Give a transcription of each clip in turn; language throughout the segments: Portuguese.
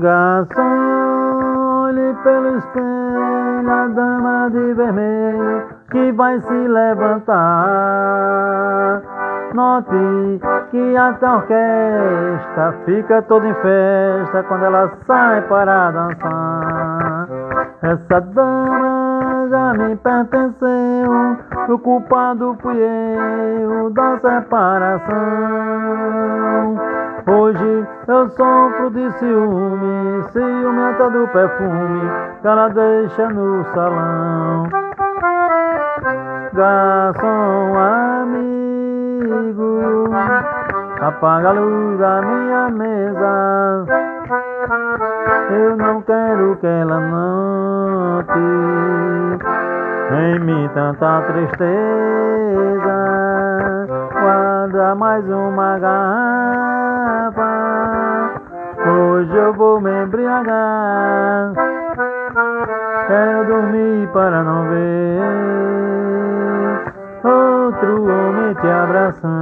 Garçom, olhe pelo espelho a dama de vermelho que vai se levantar. Note que até a orquestra fica toda em festa quando ela sai para dançar. Essa dama já me pertenceu, o culpado fui eu da separação. Hoje eu sofro de ciúme, ciumenta do perfume que ela deixa no salão. Garçom amigo, apaga a luz da minha mesa. Eu não quero que ela note em mim tanta tristeza. Guarda mais uma garrafa, hoje eu vou me embriagar. Quero dormir para não ver outro homem te abraçar.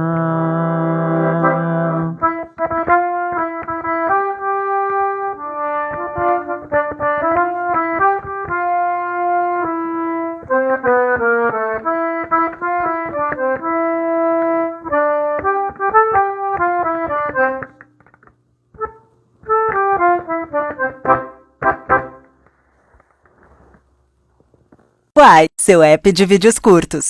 Uai, seu app de vídeos curtos.